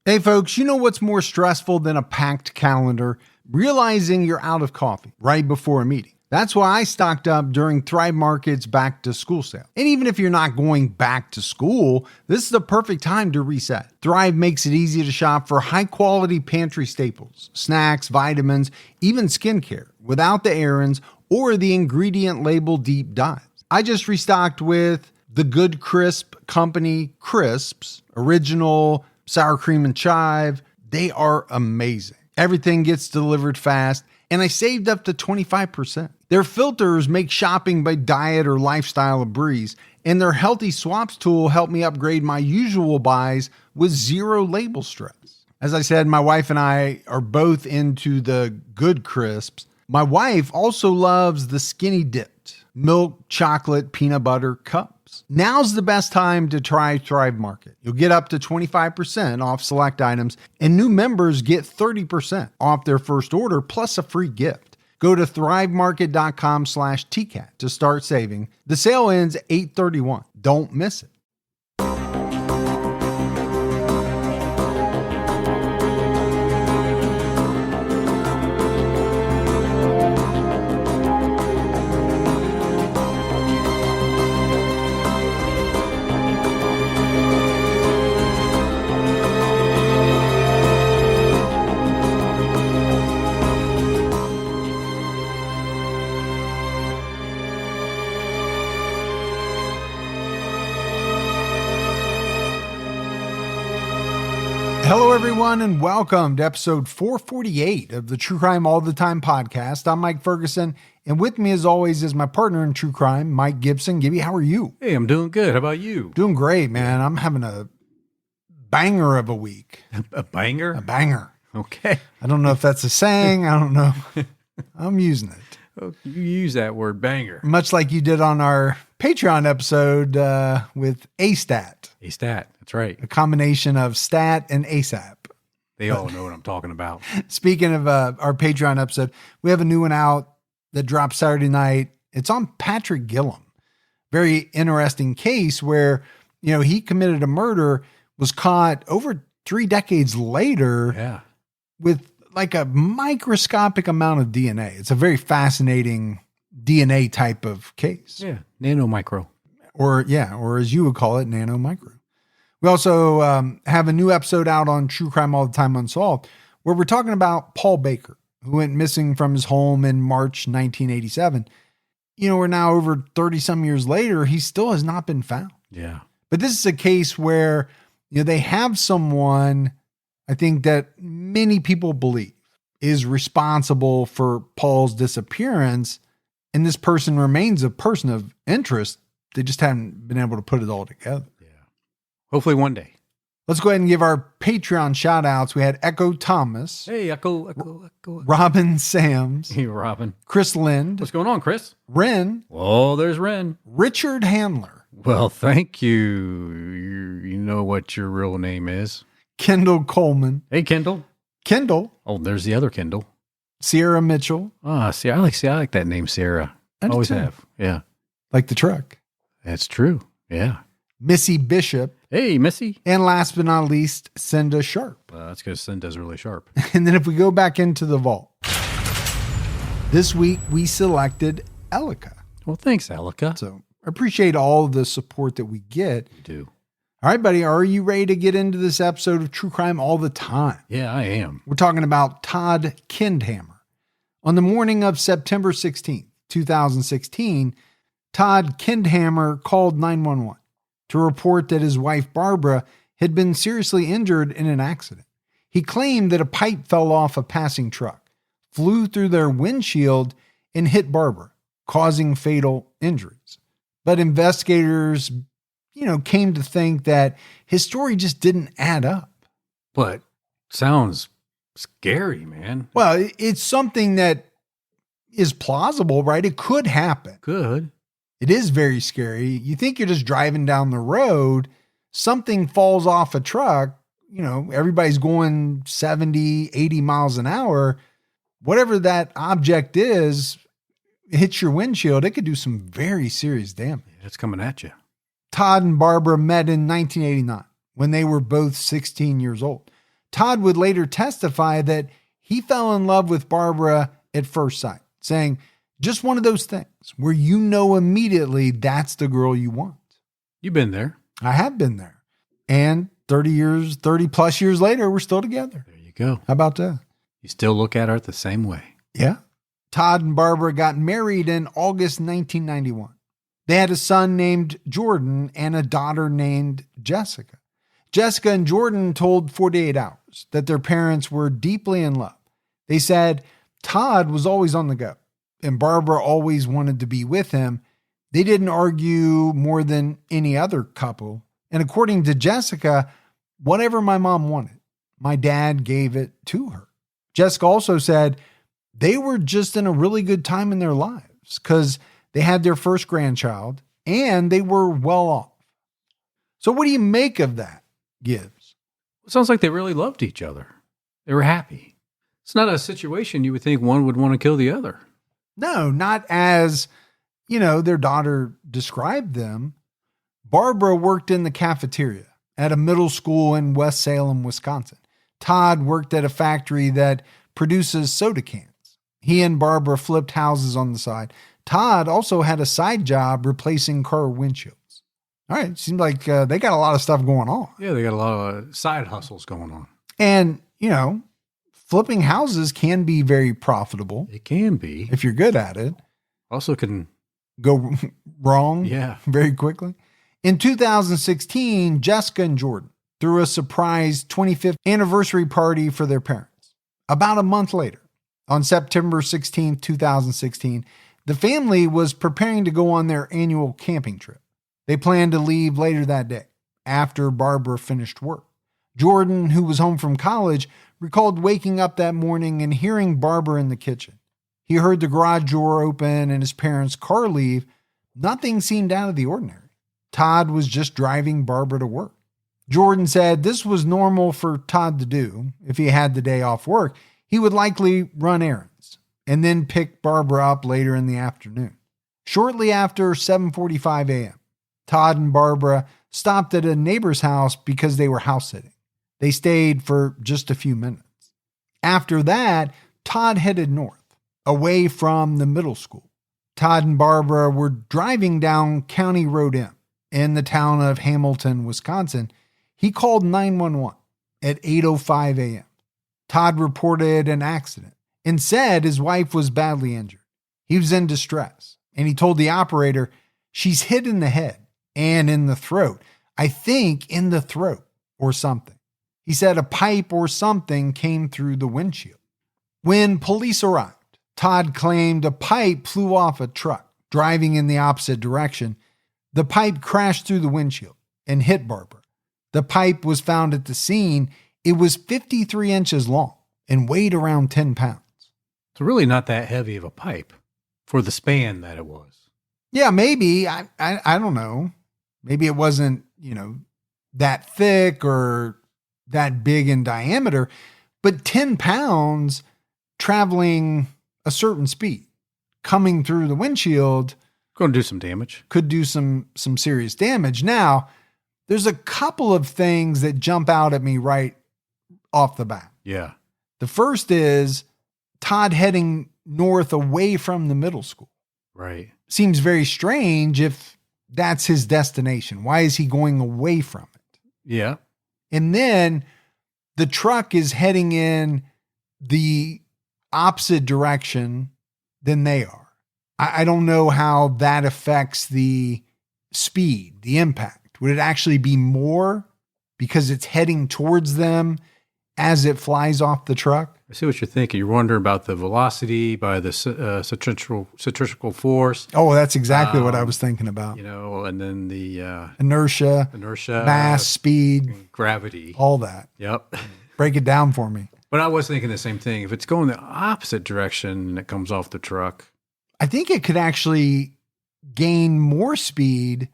Hey folks, you know what's more stressful than a packed calendar? Realizing you're out of coffee right before a meeting. That's why I stocked up during Thrive Market's back to school sale. And even if you're not going back to school, this is the perfect time to reset. Thrive makes it easy to shop for high quality pantry staples, snacks, vitamins, even skincare without the errands or the ingredient label deep dives. I just restocked with the Good Crisp Company crisps, original sour cream and chive. They are amazing. Everything gets delivered fast, and I saved up to 25%. Their filters make shopping by diet or lifestyle a breeze, and their healthy swaps tool helped me upgrade my usual buys with zero label stress. As I said, my wife and I are both into the Good Crisps. My wife also loves the skinny dipped milk chocolate peanut butter cups. Now's the best time to try Thrive Market. You'll get up to 25% off select items, and new members get 30% off their first order plus a free gift. Go to thrivemarket.com/TCAT to start saving. The sale ends 8/31. Don't miss it. Hello, everyone, and welcome to episode 448 of the True Crime All the Time podcast. I'm Mike Ferguson, and with me, as always, is my partner in true crime, Mike Gibson. Gibby, how are you? Hey, I'm doing good. How about you? Doing great, man. I'm having a banger of a week. A banger? A banger. Okay. I don't know if that's a saying. I don't know. I'm using it. Oh, you use that word, banger. Much like you did on our Patreon episode with A-Stat. A-Stat, that's right. A combination of stat and ASAP. They all know what I'm talking about. Speaking of our Patreon episode, we have a new one out that dropped Saturday night. It's on Patrick Gillum. Very interesting case where, you know, he committed a murder, was caught over 3 decades later with like a microscopic amount of DNA. It's a very fascinating DNA type of case. Yeah, nanomicro. Or as you would call it, nano micro. We also have a new episode out on True Crime All the Time Unsolved, where we're talking about Paul Baker, who went missing from his home in March 1987. You know, we're now over 30 some years later. He still has not been found. Yeah. But this is a case where, you know, they have someone, I think, that many people believe is responsible for Paul's disappearance. And this person remains a person of interest. They just haven't been able to put it all together. Yeah. Hopefully one day. Let's go ahead and give our Patreon shout outs. We had Echo Thomas. Hey, Echo. Robin Sams. Hey, Robin. Chris Lind. What's going on, Chris? Ren. Oh, there's Ren. Richard Handler. Well, thank you. You know what your real name is. Kendall Coleman. Hey, Kendall. Kendall. Oh, there's the other Kendall. Sierra Mitchell. Ah, I like that name, Sarah. I Always too. have. Yeah. Like the truck. That's true. Yeah. Missy Bishop. Hey, Missy. And last but not least, Cinda Sharp. That's because Cinda's really sharp. And then if we go back into the vault, this week we selected Elika. Well, thanks, Elika. So I appreciate all the support that we get. You do. All right, buddy. Are you ready to get into this episode of True Crime All the Time? Yeah, I am. We're talking about Todd Kendhammer. On the morning of September 16th, 2016, Todd Kendhammer called 911 to report that his wife, Barbara, had been seriously injured in an accident. He claimed that a pipe fell off a passing truck, flew through their windshield, and hit Barbara, causing fatal injuries. But investigators, came to think that his story just didn't add up. But sounds scary, man. Well, it's something that is plausible, right? It could happen. Good. It is very scary. You think you're just driving down the road, something falls off a truck, everybody's going 70, 80 miles an hour. Whatever that object is, hits your windshield, it could do some very serious damage. It's coming at you. Todd and Barbara met in 1989 when they were both 16 years old. Todd would later testify that he fell in love with Barbara at first sight, saying, just one of those things where you know immediately that's the girl you want. You've been there. I have been there. And 30 plus years later, we're still together. There you go. How about that? You still look at her the same way. Yeah. Todd and Barbara got married in August 1991. They had a son named Jordan and a daughter named Jessica. Jessica and Jordan told 48 Hours that their parents were deeply in love. They said Todd was always on the go, and Barbara always wanted to be with him. They didn't argue more than any other couple. And according to Jessica, whatever my mom wanted, my dad gave it to her. Jessica also said they were just in a really good time in their lives because they had their first grandchild and they were well off. So what do you make of that, Gibbs? It sounds like they really loved each other. They were happy. It's not a situation you would think one would want to kill the other. No, not as, their daughter described them. Barbara worked in the cafeteria at a middle school in West Salem, Wisconsin. Todd worked at a factory that produces soda cans. He and Barbara flipped houses on the side. Todd also had a side job replacing car windshields. All right. Seems like they got a lot of stuff going on. Yeah, they got a lot of side hustles going on. And, flipping houses can be very profitable. It can be. If you're good at it. Also can go wrong very quickly. In 2016, Jessica and Jordan threw a surprise 25th anniversary party for their parents. About a month later, on September 16, 2016, the family was preparing to go on their annual camping trip. They planned to leave later that day, after Barbara finished work. Jordan, who was home from college, recalled waking up that morning and hearing Barbara in the kitchen. He heard the garage door open and his parents' car leave. Nothing seemed out of the ordinary. Todd was just driving Barbara to work. Jordan said this was normal for Todd to do. If he had the day off work, he would likely run errands and then pick Barbara up later in the afternoon. Shortly after 7:45 a.m., Todd and Barbara stopped at a neighbor's house because they were house sitting. They stayed for just a few minutes. After that, Todd headed north, away from the middle school. Todd and Barbara were driving down County Road M in the town of Hamilton, Wisconsin. He called 911 at 8:05 a.m. Todd reported an accident and said his wife was badly injured. He was in distress, and he told the operator, she's hit in the head and in the throat. I think in the throat or something. He said a pipe or something came through the windshield. When police arrived, Todd claimed a pipe flew off a truck driving in the opposite direction. The pipe crashed through the windshield and hit Barbara. The pipe was found at the scene. It was 53 inches long and weighed around 10 pounds. It's really not that heavy of a pipe for the span that it was. Yeah, maybe. I don't know. Maybe it wasn't, that thick or that big in diameter, but 10 pounds traveling a certain speed, coming through the windshield. Going to do some damage. Could do some serious damage. Now, there's a couple of things that jump out at me right off the bat. Yeah. The first is Todd heading north away from the middle school. Right. Seems very strange if that's his destination. Why is he going away from it? Yeah. And then the truck is heading in the opposite direction than they are. I don't know how that affects the speed, the impact. Would it actually be more because it's heading towards them as it flies off the truck? I see what you're thinking. You're wondering about the velocity by the centrifugal force. Oh, that's exactly what I was thinking about. And then the inertia, mass, speed, gravity, all that. Yep. Break it down for me. But I was thinking the same thing. If it's going the opposite direction and it comes off the truck, I think it could actually gain more speed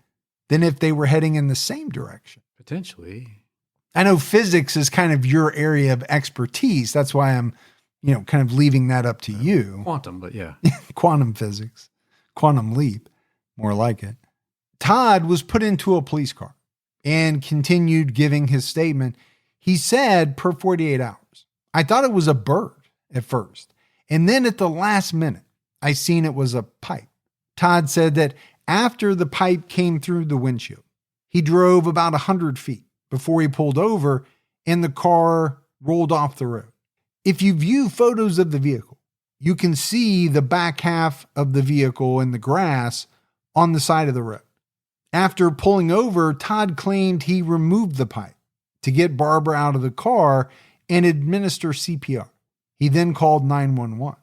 than if they were heading in the same direction. Potentially. I know physics is kind of your area of expertise. That's why I'm, kind of leaving that up to you. Quantum, but yeah. Quantum physics, quantum leap, more like it. Todd was put into a police car and continued giving his statement. He said per 48 hours, I thought it was a bird at first. And then at the last minute, I seen it was a pipe. Todd said that after the pipe came through the windshield, he drove about 100 feet before he pulled over and the car rolled off the road. If you view photos of the vehicle, you can see the back half of the vehicle in the grass on the side of the road. After pulling over, Todd claimed he removed the pipe to get Barbara out of the car and administer CPR. He then called 911.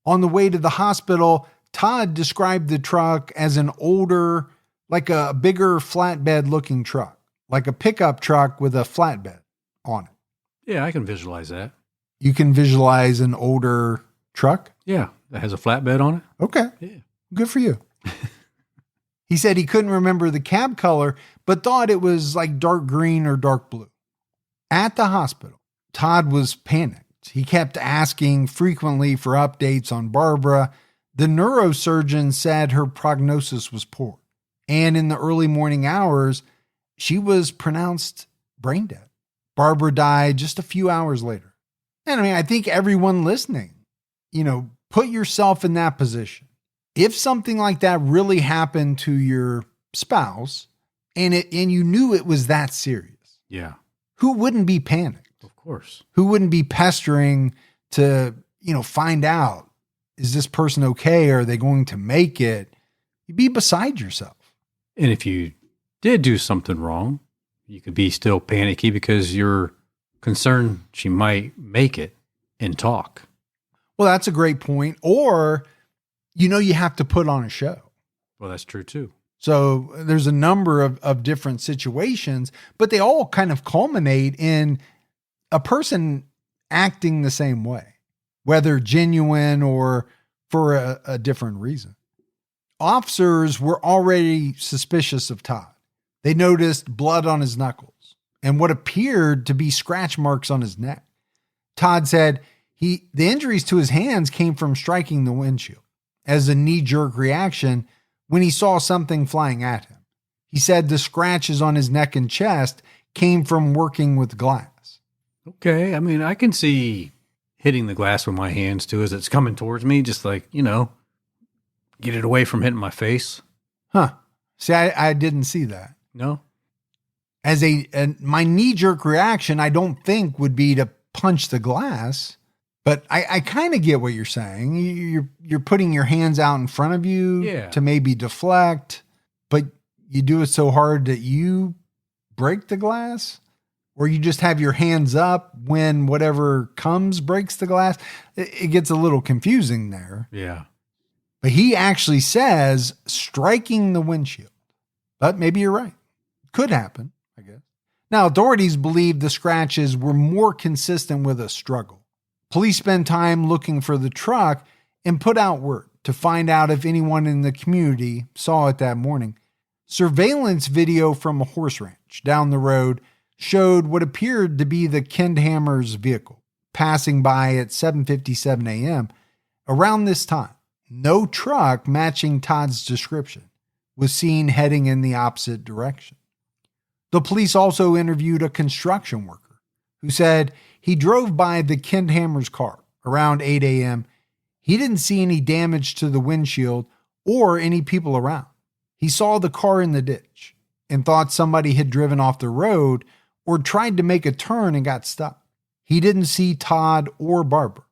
On the way to the hospital, Todd described the truck as an older, like a bigger flatbed looking truck, like a pickup truck with a flatbed on it. Yeah, I can visualize that. You can visualize an older truck? Yeah, that has a flatbed on it. Okay. Yeah. Good for you. He said he couldn't remember the cab color, but thought it was like dark green or dark blue. At the hospital, Todd was panicked. He kept asking frequently for updates on Barbara. The neurosurgeon said her prognosis was poor. And in the early morning hours, she was pronounced brain dead. Barbara died just a few hours later. And I think everyone listening, put yourself in that position. If something like that really happened to your spouse and you knew it was that serious. Yeah. Who wouldn't be panicked? Of course. Who wouldn't be pestering to, find out, is this person okay? Are they going to make it? You'd be beside yourself. And if you did do something wrong, you could be still panicky because you're concerned she might make it and talk. Well, that's a great point. Or, you have to put on a show. Well, that's true too. So there's a number of different situations, but they all kind of culminate in a person acting the same way, whether genuine or for a different reason. Officers were already suspicious of Todd. They noticed blood on his knuckles and what appeared to be scratch marks on his neck. Todd said the injuries to his hands came from striking the windshield as a knee-jerk reaction when he saw something flying at him. He said the scratches on his neck and chest came from working with glass. Okay. I can see hitting the glass with my hands too as it's coming towards me, just like, get it away from hitting my face. Huh. See, I didn't see that. No. As my knee-jerk reaction, I don't think would be to punch the glass, but I kind of get what you're saying. You're putting your hands out in front of you to maybe deflect, but you do it so hard that you break the glass, or you just have your hands up when whatever comes breaks the glass. It gets a little confusing there. Yeah. But he actually says striking the windshield. But maybe you're right. Could happen, I guess. Now, authorities believe the scratches were more consistent with a struggle. Police spent time looking for the truck and put out word to find out if anyone in the community saw it that morning. Surveillance video from a horse ranch down the road showed what appeared to be the Kendhammer's vehicle passing by at 7:57 a.m. Around this time, no truck matching Todd's description was seen heading in the opposite direction. The police also interviewed a construction worker who said he drove by the Kendhammer's car around 8 a.m. He didn't see any damage to the windshield or any people around. He saw the car in the ditch and thought somebody had driven off the road or tried to make a turn and got stuck. He didn't see Todd or Barbara.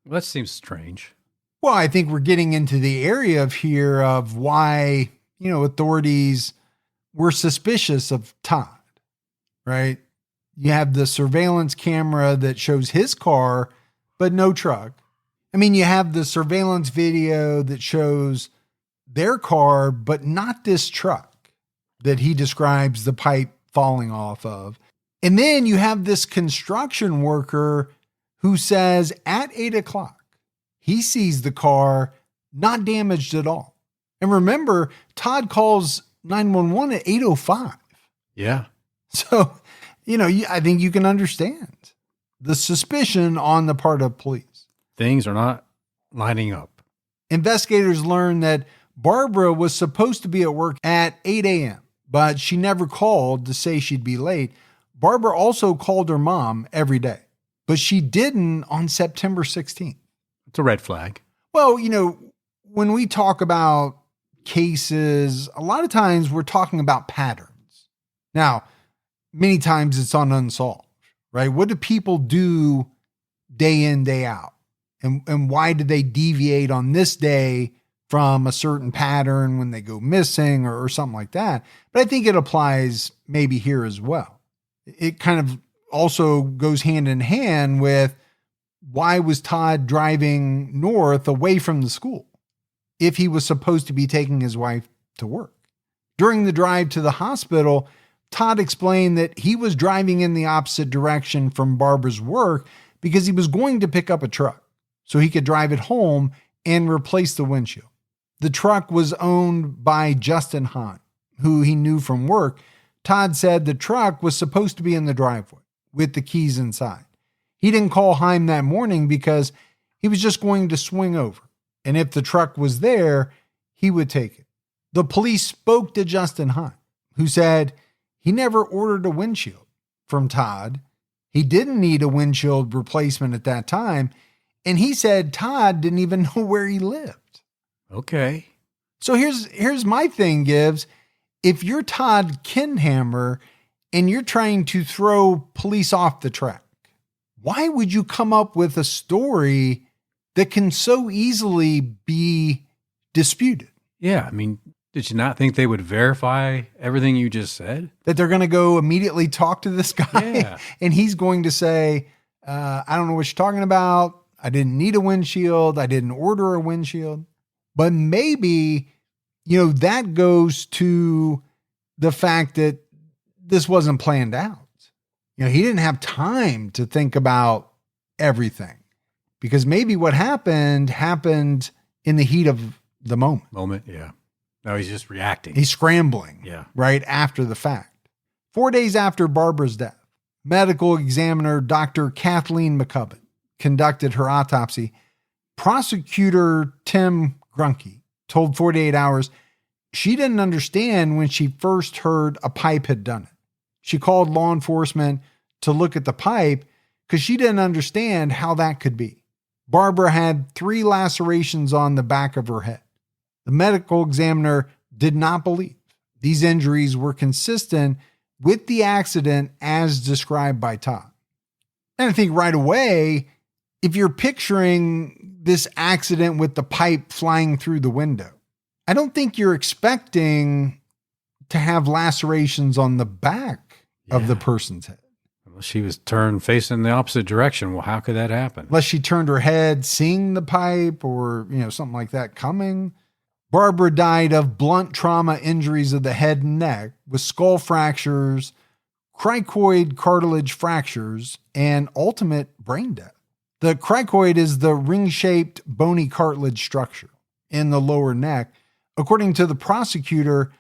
Well, that seems strange. Well, I think we're getting into the area of why, authorities were suspicious of Todd, right? You have the surveillance camera that shows his car, but no truck. You have the surveillance video that shows their car, but not this truck that he describes the pipe falling off of. And then you have this construction worker who says at 8 o'clock, he sees the car not damaged at all. And remember, Todd calls 911 at 8:05. Yeah. So, I think you can understand the suspicion on the part of police. Things are not lining up. Investigators learned that Barbara was supposed to be at work at 8 a.m., but she never called to say she'd be late. Barbara also called her mom every day, but she didn't on September 16th. It's a red flag. Well, when we talk about cases, a lot of times we're talking about patterns. Now, many times it's on unsolved, right? What do people do day in, day out? And why do they deviate on this day from a certain pattern when they go missing or something like that? But I think it applies maybe here as well. It kind of also goes hand in hand with, why was Todd driving north away from the school if he was supposed to be taking his wife to work? During the drive to the hospital, Todd explained that he was driving in the opposite direction from Barbara's work because he was going to pick up a truck so he could drive it home and replace the windshield. The truck was owned by Justin Hahn, who he knew from work. Todd said the truck was supposed to be in the driveway with the keys inside. He didn't call Heim that morning because he was just going to swing over. And if the truck was there, he would take it. The police spoke to Justin Heim, who said he never ordered a windshield from Todd. He didn't need a windshield replacement at that time. And he said Todd didn't even know where he lived. Okay. So here's my thing, Gibbs. If you're Todd Kendhammer and you're trying to throw police off the track, why would you come up with a story that can so easily be disputed? Yeah. I mean, did you not think they would verify everything you just said? That they're going to go immediately talk to this guy Yeah. and he's going to say, I don't know what you're talking about. I didn't need a windshield. I didn't order a windshield. But maybe, that goes to the fact that this wasn't planned out. He didn't have time to think about everything because maybe what happened in the heat of the moment. Yeah. No, he's just reacting. He's scrambling. Yeah. Right after the fact. 4 days after Barbara's death, medical examiner Dr. Kathleen McCubbin conducted her autopsy. Prosecutor Tim Grunke told 48 Hours she didn't understand when she first heard a pipe had done it. She called law enforcement to look at the pipe because she didn't understand how that could be. Barbara had 3 lacerations on the back of her head. The medical examiner did not believe these injuries were consistent with the accident as described by Todd. And I think right away, if you're picturing this accident with the pipe flying through the window, I don't think you're expecting to have lacerations on the back of the person's head. Unless she was turned facing the opposite direction. Well, how could that happen? Unless she turned her head seeing the pipe or, something like that coming. Barbara died of blunt trauma injuries of the head and neck with skull fractures, cricoid cartilage fractures, and ultimate brain death. The cricoid is the ring-shaped bony cartilage structure in the lower neck. According to the prosecutor,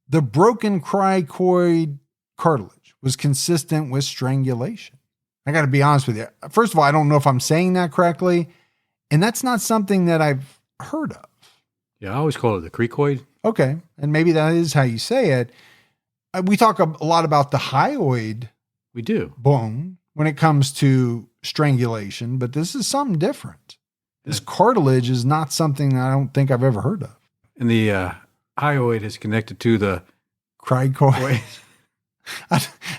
the broken cricoid cartilage was consistent with strangulation. I got to be honest with you. First of all, I don't know if I'm saying that correctly, and that's not something that I've heard of. Yeah, I always call it the cricoid. Okay, and maybe that is how you say it. We talk a lot about the hyoid We do. bone when it comes to strangulation, but this is something different. This cartilage is not something that I don't think I've ever heard of. And the hyoid is connected to the Cricoid.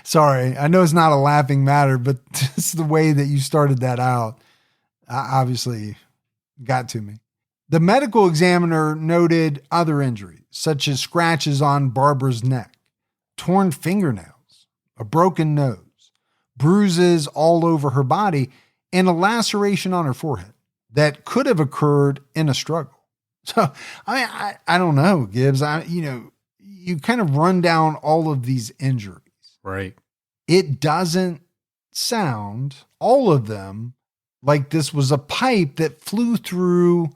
Sorry, I know it's not a laughing matter, but just the way that you started that out obviously got to me. The medical examiner noted other injuries, such as scratches on Barbara's neck, torn fingernails, a broken nose, bruises all over her body, and a laceration on her forehead that could have occurred in a struggle. So, I don't know, Gibbs. You kind of run down all of these injuries. right. It doesn't sound, all of them, like this was a pipe that flew through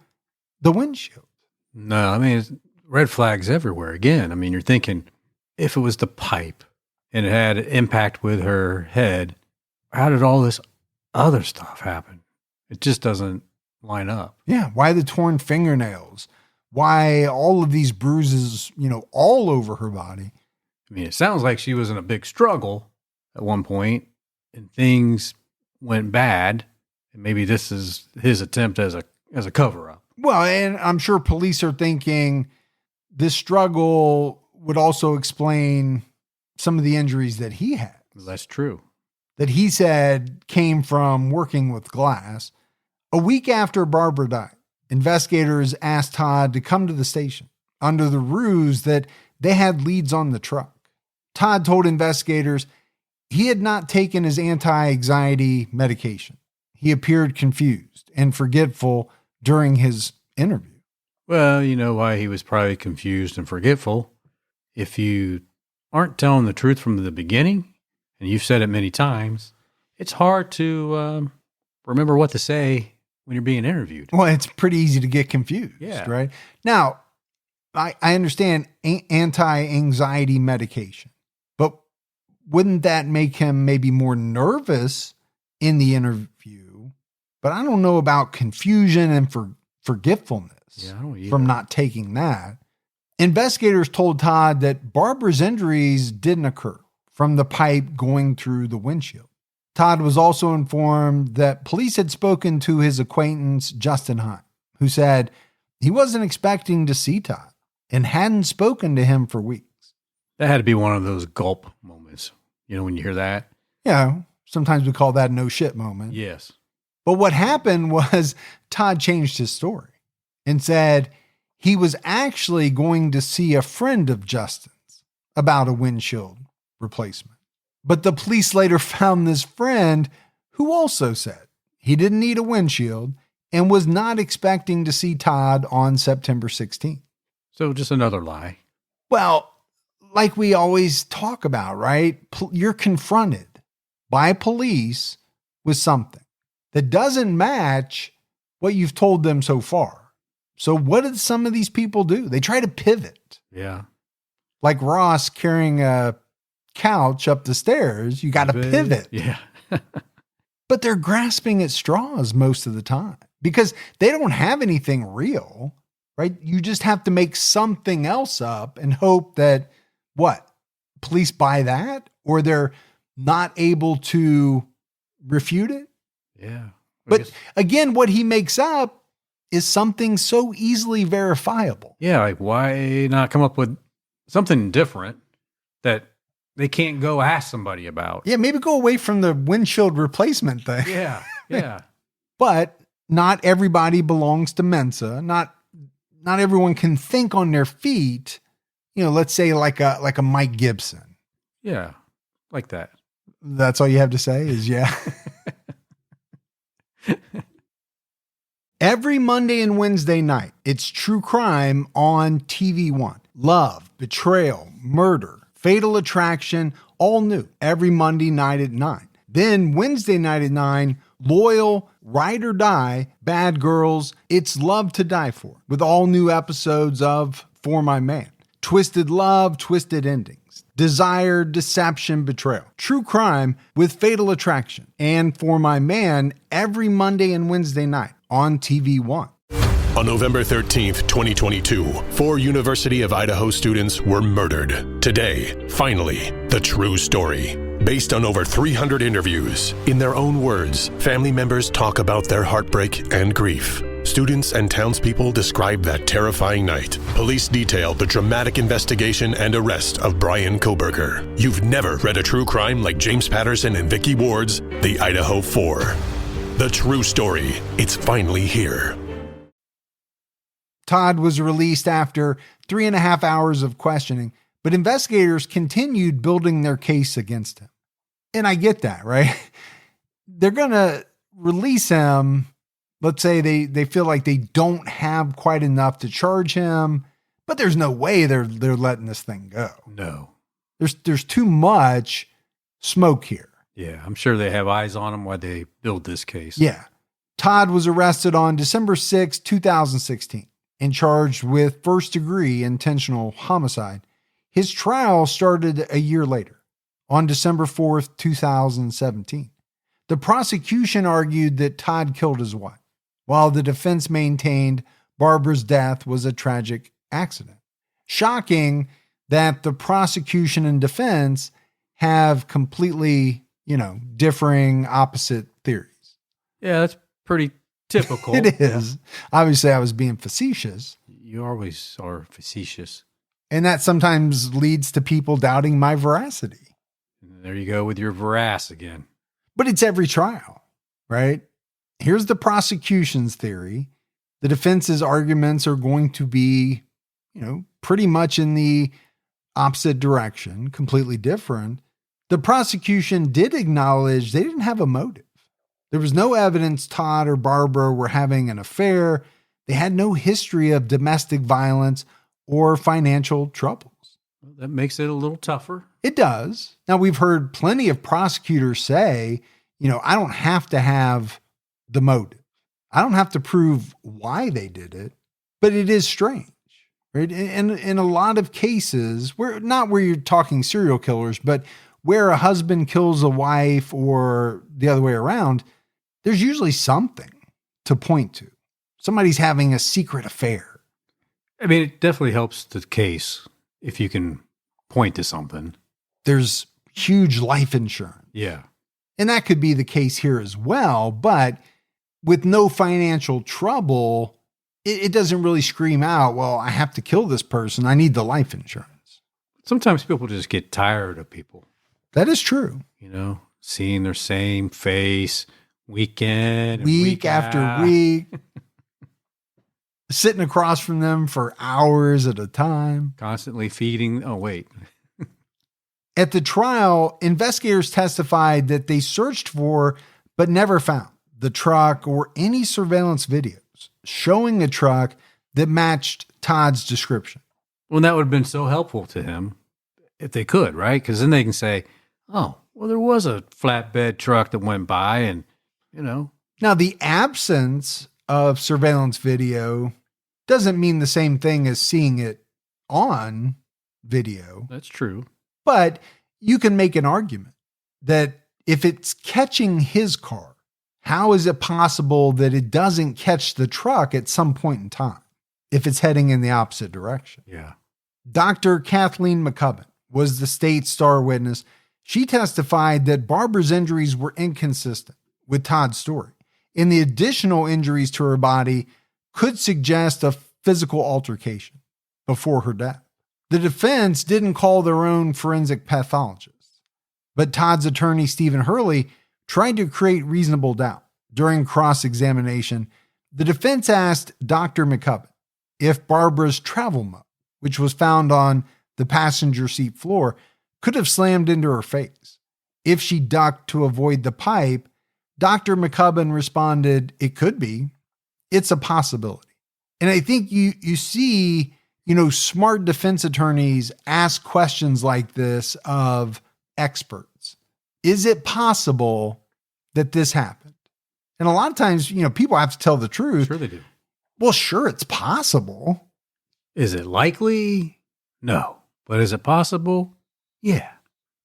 the windshield. No, I mean, it's red flags everywhere. Again, I mean, you're thinking if it was the pipe and it had impact with her head, how did all this other stuff happen? It just doesn't line up. Yeah. Why the torn fingernails? Why all of these bruises, all over her body? I mean, it sounds like she was in a big struggle, at one point and things went bad. And maybe this is his attempt as a cover-up. Well, and I'm sure police are thinking this struggle would also explain some of the injuries that he had. That's true. That he said came from working with glass. A week after Barbara died, investigators asked Todd to come to the station under the ruse that they had leads on the truck. Todd told investigators he had not taken his anti-anxiety medication. He appeared confused and forgetful during his interview. Well, you know why he was probably confused and forgetful. If you aren't telling the truth from the beginning, and you've said it many times, it's hard to remember what to say when you're being interviewed. Well, it's pretty easy to get confused, right? Now, I understand anti-anxiety medication, but wouldn't that make him maybe more nervous in the interview? But I don't know about confusion and forgetfulness from not taking that. Investigators told Todd that Barbara's injuries didn't occur from the pipe going through the windshield. Todd was also informed that police had spoken to his acquaintance, Justin Hunt, who said he wasn't expecting to see Todd and hadn't spoken to him for weeks. That had to be one of those gulp moments. You know, when you hear that? Yeah, sometimes we call that a no shit moment. Yes. But what happened was Todd changed his story and said he was actually going to see a friend of Justin's about a windshield replacement. But the police later found this friend who also said he didn't need a windshield and was not expecting to see Todd on September 16th. So just another lie. Well, like we always talk about, right? You're confronted by police with something that doesn't match what you've told them so far. So what did some of these people do? They try to pivot. Yeah. Like Ross carrying a couch up the stairs, you got to pivot. Yeah. But they're grasping at straws most of the time because they don't have anything real, right? You just have to make something else up and hope that police buy that, or they're not able to refute it. Yeah. But again, what he makes up is something so easily verifiable. Yeah. Like, why not come up with something different that they can't go ask somebody about? Yeah, maybe go away from the windshield replacement thing. Yeah. Yeah. But not everybody belongs to Mensa. Not everyone can think on their feet. You know, let's say like a Mike Gibson. Yeah. Like that. That's all you have to say is yeah. Every Monday and Wednesday night, it's true crime on TV1. Love, betrayal, murder, fatal attraction, all new every Monday night at 9. Then Wednesday night at 9, loyal, ride or die, bad girls, it's love to die for, with all new episodes of For My Man. Twisted love, twisted endings. Desire, deception, betrayal. True crime with fatal attraction. And For My Man every Monday and Wednesday night on TV1. On November 13th, 2022, 4 University of Idaho students were murdered. Today, finally, the true story. Based on over 300 interviews, in their own words, family members talk about their heartbreak and grief. Students and townspeople describe that terrifying night. Police detailed the dramatic investigation and arrest of Brian Koberger. You've never read a true crime like James Patterson and Vicki Ward's The Idaho 4. The true story. It's finally here. Todd was released after 3.5 hours of questioning, but investigators continued building their case against him. And I get that, right? They're going to release him. Let's say they feel like they don't have quite enough to charge him, but there's no way they're letting this thing go. No. There's too much smoke here. Yeah, I'm sure they have eyes on him while they build this case. Yeah. Todd was arrested on December 6, 2016 and charged with first-degree intentional homicide. His trial started a year later, on December 4th, 2017. The prosecution argued that Todd killed his wife, while the defense maintained Barbara's death was a tragic accident. Shocking that the prosecution and defense have completely, differing opposite theories. Yeah, that's pretty typical. It is. Obviously, I was being facetious. You always are facetious. And that sometimes leads to people doubting my veracity. There you go with your verac again. But it's every trial, right? Here's the prosecution's theory. The defense's arguments are going to be, pretty much in the opposite direction, completely different. The prosecution did acknowledge they didn't have a motive. There was no evidence Todd or Barbara were having an affair. They had no history of domestic violence or financial troubles. That makes it a little tougher. It does. Now, we've heard plenty of prosecutors say, I don't have to have the motive. I don't have to prove why they did it, but it is strange, right? And in a lot of cases, not where you're talking serial killers, but where a husband kills a wife or the other way around, there's usually something to point to. Somebody's having a secret affair. I mean, it definitely helps the case if you can point to something. There's huge life insurance. Yeah. And that could be the case here as well. But with no financial trouble, it doesn't really scream out, well, I have to kill this person. I need the life insurance. Sometimes people just get tired of people. That is true. Seeing their same face week in, week after week, sitting across from them for hours at a time. Constantly feeding. Oh, wait. At the trial, investigators testified that they searched for, but never found, the truck or any surveillance videos showing a truck that matched Todd's description. Well, that would have been so helpful to him if they could, right? Because then they can say, oh, well, there was a flatbed truck that went by and, Now, the absence of surveillance video doesn't mean the same thing as seeing it on video. That's true. But you can make an argument that if it's catching his car, how is it possible that it doesn't catch the truck at some point in time if it's heading in the opposite direction? Yeah. Dr. Kathleen McCubbin was the state's star witness. She testified that Barbara's injuries were inconsistent with Todd's story, and the additional injuries to her body could suggest a physical altercation before her death. The defense didn't call their own forensic pathologist, but Todd's attorney, Stephen Hurley, tried to create reasonable doubt. During cross-examination, the defense asked Dr. McCubbin if Barbara's travel mug, which was found on the passenger seat floor, could have slammed into her face. If she ducked to avoid the pipe, Dr. McCubbin responded, it could be. It's a possibility. And I think you see, smart defense attorneys ask questions like this of experts. Is it possible that this happened? And a lot of times, people have to tell the truth. Sure they do. Well, sure, it's possible. Is it likely? No. But is it possible? Yeah.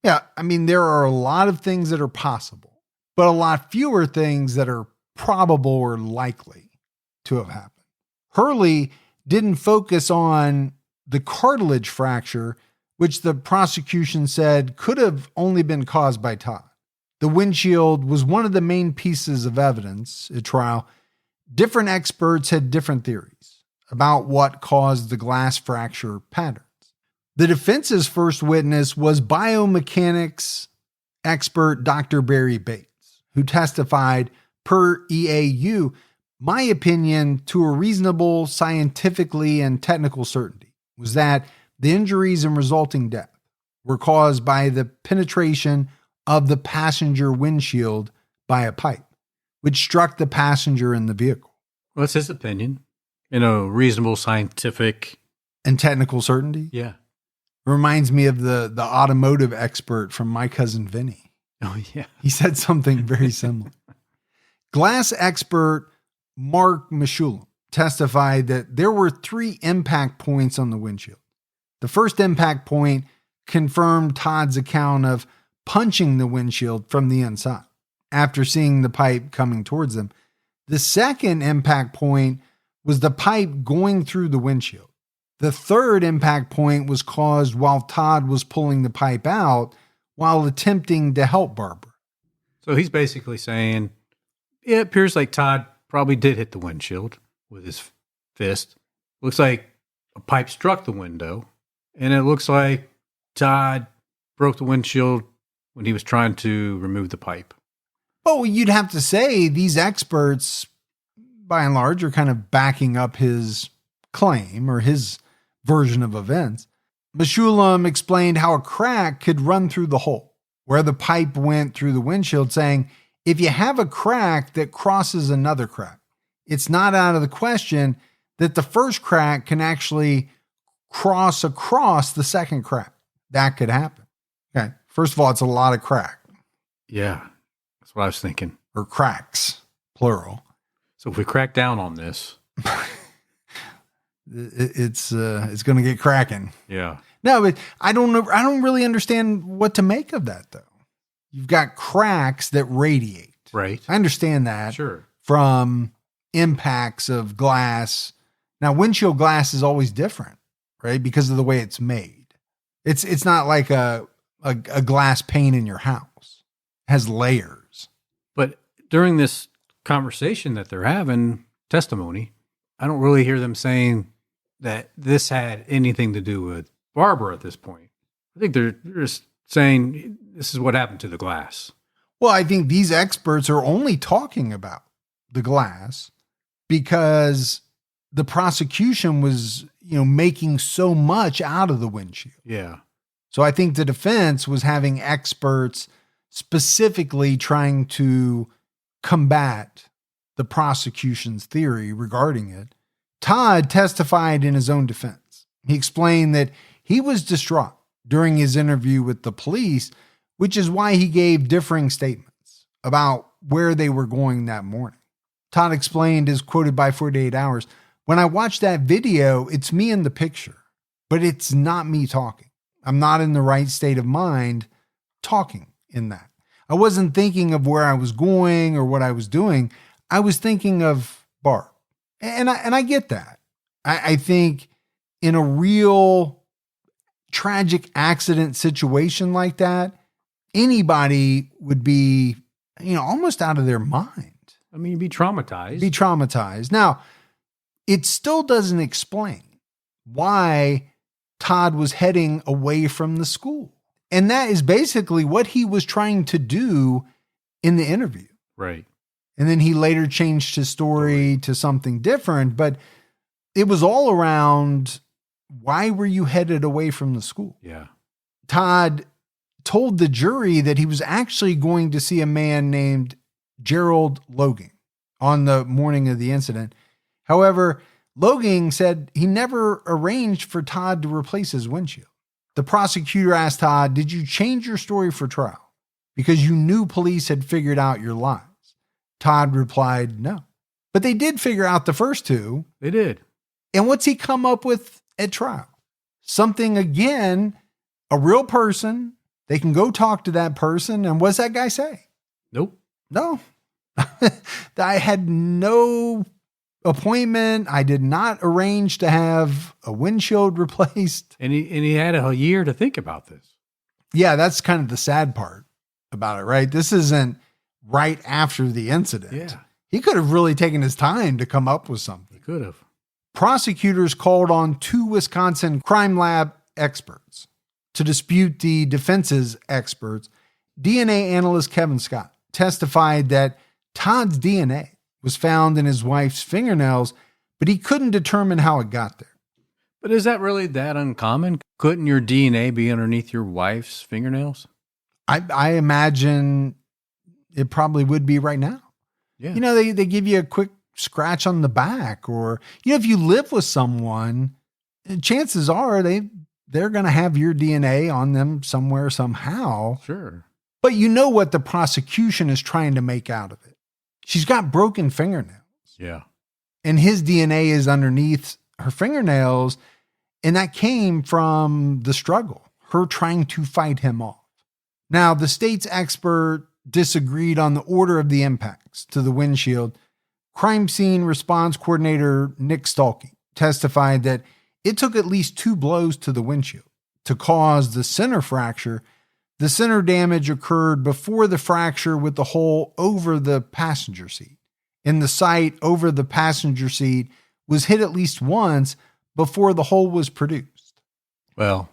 Yeah, I mean, there are a lot of things that are possible, but a lot fewer things that are probable or likely to have happened. Hurley didn't focus on the cartilage fracture, which the prosecution said could have only been caused by Todd. The windshield was one of the main pieces of evidence at trial. Different experts had different theories about what caused the glass fracture patterns. The defense's first witness was biomechanics expert Dr. Barry Bates, who testified per EAU, my opinion to a reasonable scientifically and technical certainty was that the injuries and resulting death were caused by the penetration of the passenger windshield by a pipe, which struck the passenger in the vehicle. Well, that's his opinion. Reasonable scientific and technical certainty. Yeah. Reminds me of the automotive expert from My Cousin Vinny. Oh, yeah. He said something very similar. Glass expert Mark Mishulam testified that there were 3 impact points on the windshield. The first impact point confirmed Todd's account of punching the windshield from the inside after seeing the pipe coming towards them. The second impact point was the pipe going through the windshield. The third impact point was caused while Todd was pulling the pipe out while attempting to help Barbara. So he's basically saying, yeah, it appears like Todd probably did hit the windshield with his fist. Looks like a pipe struck the window, and it looks like Todd broke the windshield when he was trying to remove the pipe. But you'd have to say these experts, by and large, are kind of backing up his claim or his version of events. Meshulam explained how a crack could run through the hole where the pipe went through the windshield, saying, if you have a crack that crosses another crack, it's not out of the question that the first crack can actually cross across the second crack. That could happen. Okay. First of all, it's a lot of crack. Yeah, that's what I was thinking. Or cracks, plural. So if we crack down on this, it's going to get cracking. Yeah. No, but I don't know. I don't really understand what to make of that, though. You've got cracks that radiate. Right. I understand that. Sure. From impacts of glass. Now, windshield glass is always different, right? Because of the way it's made. It's not like a glass pane in your house. It has layers. But during this conversation that they're having, testimony, I don't really hear them saying that this had anything to do with Barbara at this point. I think they're just saying this is what happened to the glass. Well, I think these experts are only talking about the glass because the prosecution was, making so much out of the windshield. Yeah. So I think the defense was having experts specifically trying to combat the prosecution's theory regarding it. Todd testified in his own defense. He explained that he was distraught during his interview with the police, which is why he gave differing statements about where they were going that morning. Todd explained, as quoted by 48 Hours, when I watch that video, it's me in the picture, but it's not me talking. I'm not in the right state of mind talking in that. I wasn't thinking of where I was going or what I was doing. I was thinking of Barb. And I get that. I think in a real tragic accident situation like that, anybody would be, almost out of their mind. I mean, you'd be traumatized. Now, it still doesn't explain why Todd was heading away from the school. And that is basically what he was trying to do in the interview. Right. And then he later changed his story to something different, but it was all around, why were you headed away from the school? Yeah. Todd told the jury that he was actually going to see a man named Gerald Logan on the morning of the incident. However, Logan said he never arranged for Todd to replace his windshield. The prosecutor asked Todd, did you change your story for trial because you knew police had figured out your lies? Todd replied, no. But they did figure out the first two. They did. And what's he come up with at trial? Something, again, a real person. They can go talk to that person. And what's that guy say? Nope. No. I had no appointment. I did not arrange to have a windshield replaced. And he had a year to think about this. Yeah, that's kind of the sad part about it, right? This isn't right after the incident. Yeah. He could have really taken his time to come up with something. He could have. Prosecutors called on 2 Wisconsin crime lab experts to dispute the defense's experts. DNA analyst Kevin Scott testified that Todd's DNA was found in his wife's fingernails, but he couldn't determine how it got there. But is that really that uncommon? Couldn't your DNA be underneath your wife's fingernails? I imagine it probably would be right now. Yeah. They give you a quick scratch on the back, or, if you live with someone, chances are they're going to have your DNA on them somewhere, somehow. Sure. But you know what the prosecution is trying to make out of it. She's got broken fingernails. Yeah. And his DNA is underneath her fingernails. And that came from the struggle, her trying to fight him off. Now, the state's expert disagreed on the order of the impacts to the windshield. Crime scene response coordinator Nick Stalkey testified that it took at least 2 blows to the windshield to cause the center fracture, The center damage occurred before the fracture with the hole over the passenger seat. And the site over the passenger seat was hit at least once before the hole was produced. Well,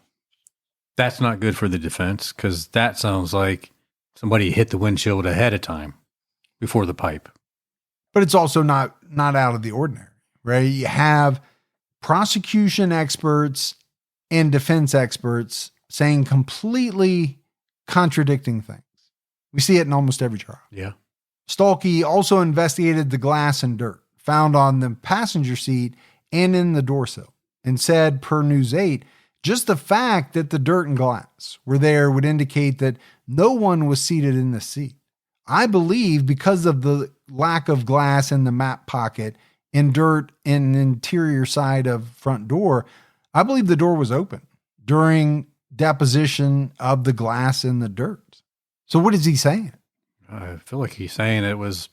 that's not good for the defense because that sounds like somebody hit the windshield ahead of time before the pipe. But it's also not out of the ordinary, right? You have prosecution experts and defense experts saying completely contradicting things. We see it in almost every trial. Yeah. Stalkey also investigated the glass and dirt found on the passenger seat and in the door sill and said, per News 8, just the fact that the dirt and glass were there would indicate that no one was seated in the seat. I believe because of the lack of glass in the map pocket and dirt in the interior side of front door, I believe the door was open during deposition of the glass in the dirt. So what is he saying? I feel like he's saying it was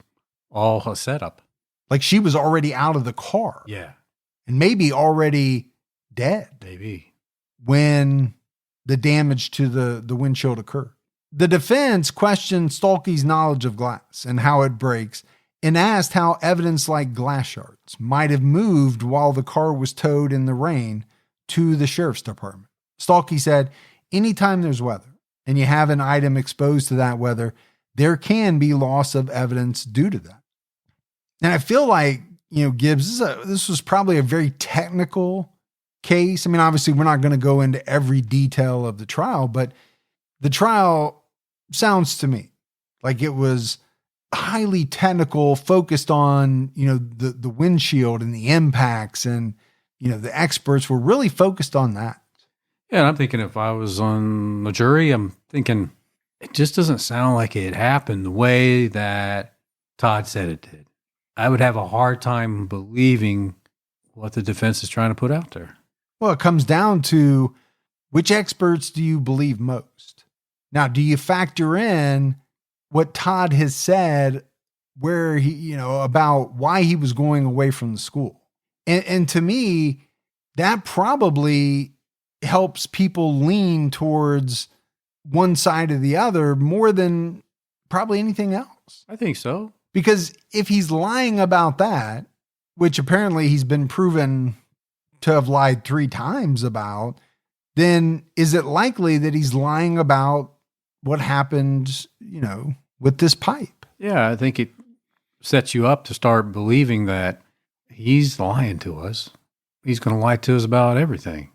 all a setup. Like she was already out of the car. Yeah. And maybe already dead. Maybe. When the damage to the windshield occurred. The defense questioned Stalkey's knowledge of glass and how it breaks and asked how evidence like glass shards might have moved while the car was towed in the rain to the sheriff's department. Stalkey said, anytime there's weather and you have an item exposed to that weather, there can be loss of evidence due to that. And I feel like, Gibbs, this was probably a very technical case. I mean, obviously, we're not going to go into every detail of the trial, but the trial sounds to me like it was highly technical, focused on, the windshield and the impacts, and, the experts were really focused on that. Yeah, and I'm thinking if I was on the jury, I'm thinking it just doesn't sound like it happened the way that Todd said it did. I would have a hard time believing what the defense is trying to put out there. Well, it comes down to which experts do you believe most? Now, do you factor in what Todd has said where he, about why he was going away from the school? And to me, that probably helps people lean towards one side or the other more than probably anything else. I think so. Because if he's lying about that, which apparently he's been proven to have lied 3 times about, then is it likely that he's lying about what happened, with this pipe? Yeah, I think it sets you up to start believing that he's lying to us. He's going to lie to us about everything.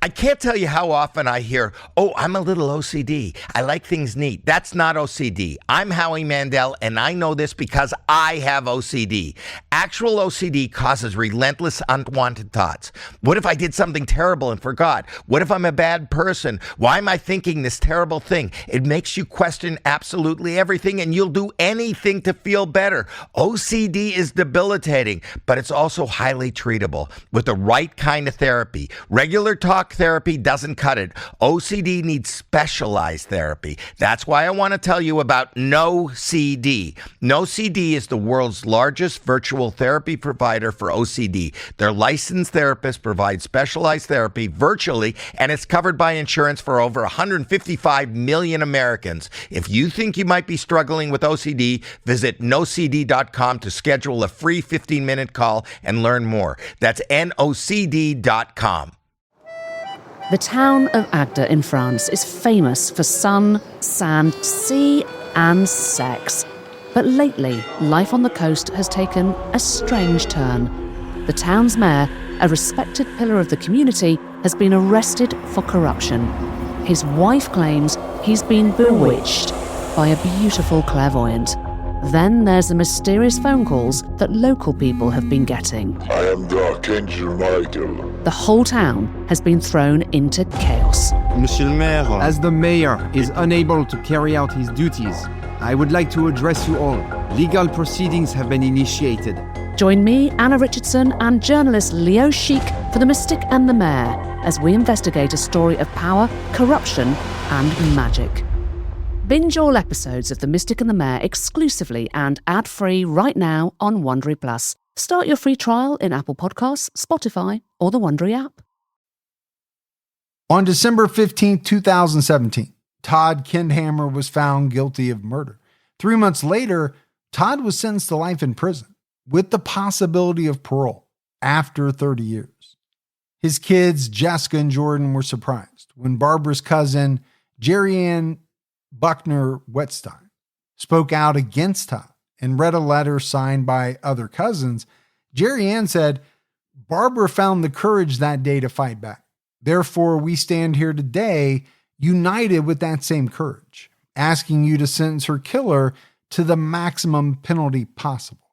I can't tell you how often I hear, oh, I'm a little OCD. I like things neat. That's not OCD. I'm Howie Mandel, and I know this because I have OCD. Actual OCD causes relentless, unwanted thoughts. What if I did something terrible and forgot? What if I'm a bad person? Why am I thinking this terrible thing? It makes you question absolutely everything, and you'll do anything to feel better. OCD is debilitating, but it's also highly treatable with the right kind of therapy. Regular talk therapy doesn't cut it. OCD needs specialized therapy. That's why I want to tell you about NoCD. NoCD is the world's largest virtual therapy provider for OCD. Their licensed therapists provide specialized therapy virtually, and it's covered by insurance for over 155 million Americans. If you think you might be struggling with OCD, visit nocd.com to schedule a free 15-minute call and learn more. That's nocd.com. The town of Agde in France is famous for sun, sand, sea, and sex. But lately, life on the coast has taken a strange turn. The town's mayor, a respected pillar of the community, has been arrested for corruption. His wife claims he's been bewitched by a beautiful clairvoyant. Then there's the mysterious phone calls that local people have been getting. I am Dark Angel Michael. The whole town has been thrown into chaos. Monsieur le Maire, as the mayor is unable to carry out his duties, I would like to address you all. Legal proceedings have been initiated. Join me, Anna Richardson, and journalist Leo Chic for The Mystic and the Mayor as we investigate a story of power, corruption, and magic. Binge all episodes of The Mystic and the Mayor exclusively and ad-free right now on Wondery Plus. Start your free trial in Apple Podcasts, Spotify, or the Wondery app. On December 15, 2017, Todd Kendhammer was found guilty of murder. 3 months later, Todd was sentenced to life in prison with the possibility of parole after 30 years. His kids, Jessica and Jordan, were surprised when Barbara's cousin, Jerry Ann Buckner Wetstein, spoke out against Todd and read a letter signed by other cousins. Jerry Ann said, "Barbara found the courage that day to fight back. Therefore, we stand here today united with that same courage, asking you to sentence her killer to the maximum penalty possible."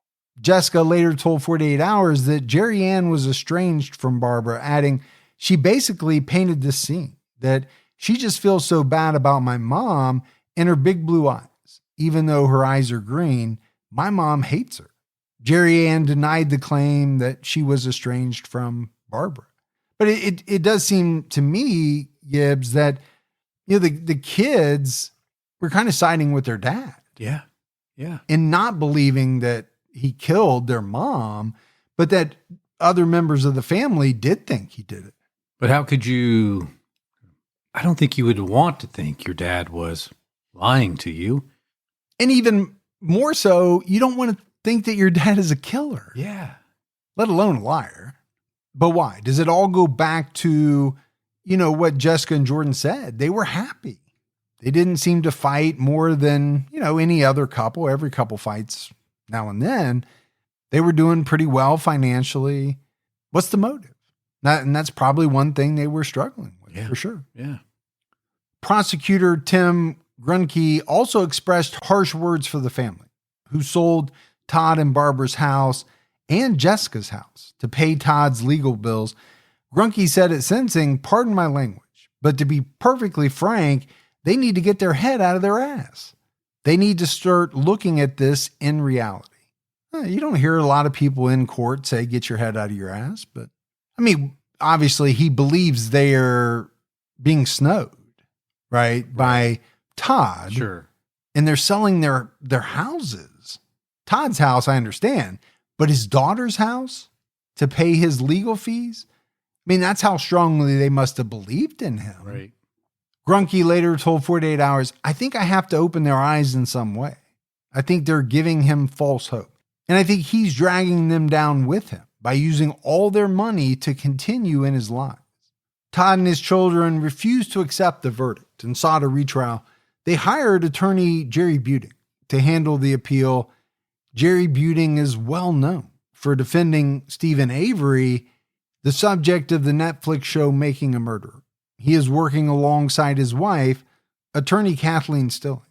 Jessica later told 48 Hours that Jerry Ann was estranged from Barbara, adding, "She basically painted this scene, that she just feels so bad about my mom and her big blue eyes. Even though her eyes are green, my mom hates her." Jerry Ann denied the claim that she was estranged from Barbara. But it does seem to me, Gibbs, that the kids were kind of siding with their dad. Yeah. Yeah. And not believing that he killed their mom, but that other members of the family did think he did it. But how could you? I don't think you would want to think your dad was lying to you. And even more so, you don't want to think that your dad is a killer. Yeah. Let alone a liar. But why? Does it all go back to, what Jessica and Jordan said? They were happy. They didn't seem to fight more than, any other couple. Every couple fights now and then. They were doing pretty well financially. What's the motive? And that's probably one thing they were struggling with, for sure. Yeah. Prosecutor Tim Grunke also expressed harsh words for the family, who sold Todd and Barbara's house and Jessica's house to pay Todd's legal bills. Grunke said at sentencing, "Pardon my language, but to be perfectly frank, they need to get their head out of their ass. They need to start looking at this in reality." You don't hear a lot of people in court say, "Get your head out of your ass." But obviously he believes they're being snowed, right? By Todd. Sure. And they're selling their houses. Todd's house, I understand, but his daughter's house to pay his legal fees? That's how strongly they must have believed in him. Right. Grunke later told 48 Hours, "I think I have to open their eyes in some way. I think they're giving him false hope. And I think he's dragging them down with him by using all their money to continue in his lives." Todd and his children refused to accept the verdict and sought a retrial. They hired attorney Jerry Buting to handle the appeal. Jerry Buting is well known for defending Stephen Avery, the subject of the Netflix show Making a Murderer. He is working alongside his wife, attorney Kathleen Stilling.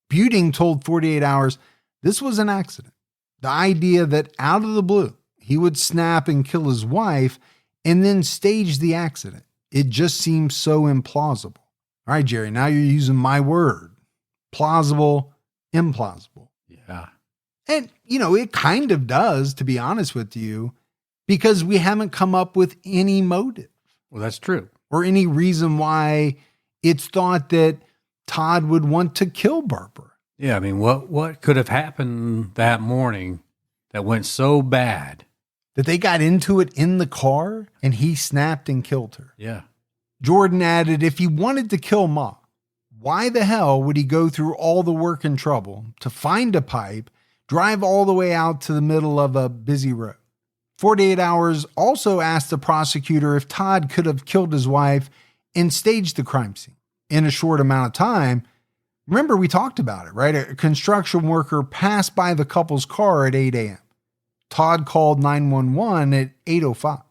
Buting told 48 Hours this was an accident. The idea that out of the blue, he would snap and kill his wife and then stage the accident. It just seems so implausible. All right, Jerry, now you're using my word. Plausible, implausible. Yeah. And, it kind of does, to be honest with you, because we haven't come up with any motive. Well, that's true. Or any reason why it's thought that Todd would want to kill Barbara. Yeah, what could have happened that morning that went so bad? That they got into it in the car and he snapped and killed her. Yeah. Jordan added, if he wanted to kill Ma, why the hell would he go through all the work and trouble to find a pipe, drive all the way out to the middle of a busy road? 48 Hours also asked the prosecutor if Todd could have killed his wife and staged the crime scene in a short amount of time. Remember, we talked about it, right? A construction worker passed by the couple's car at 8 a.m. Todd called 911 at 8:05.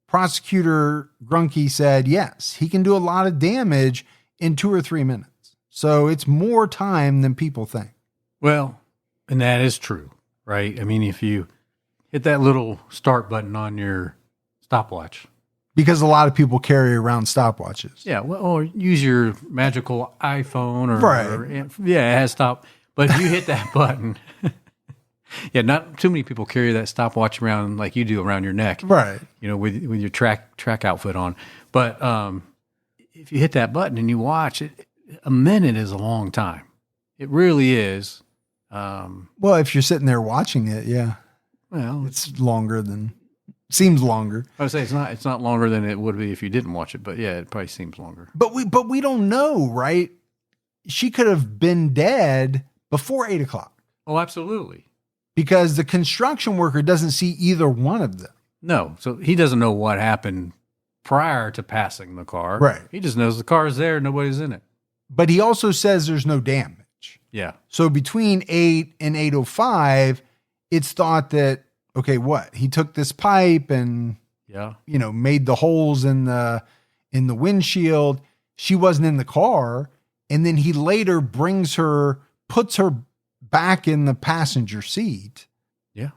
Prosecutor Grunke said, yes, he can do a lot of damage in 2 or 3 minutes. So it's more time than people think. Well, and that is true, right? If you hit that little start button on your stopwatch. Because a lot of people carry around stopwatches. Yeah, well, or use your magical iPhone Right. It has stop. But if you hit that button, yeah, not too many people carry that stopwatch around like you do around your neck. Right. With your track outfit on. But if you hit that button and you watch it, a minute is a long time. It really is. Well, if you're sitting there watching it, yeah. Well, it's longer than Seems longer. I would say it's not longer than it would be if you didn't watch it, but yeah, it probably seems longer. But we don't know, right? She could have been dead before 8 o'clock. Oh, absolutely. Because the construction worker doesn't see either one of them. No, so he doesn't know what happened prior to passing the car. Right. He just knows the car's there, nobody's in it. But he also says there's no damage. Yeah. So between 8 and 8:05, it's thought that, okay, what? He took this pipe and, made the holes in the windshield. She wasn't in the car. And then he later puts her back in the passenger seat. Yeah.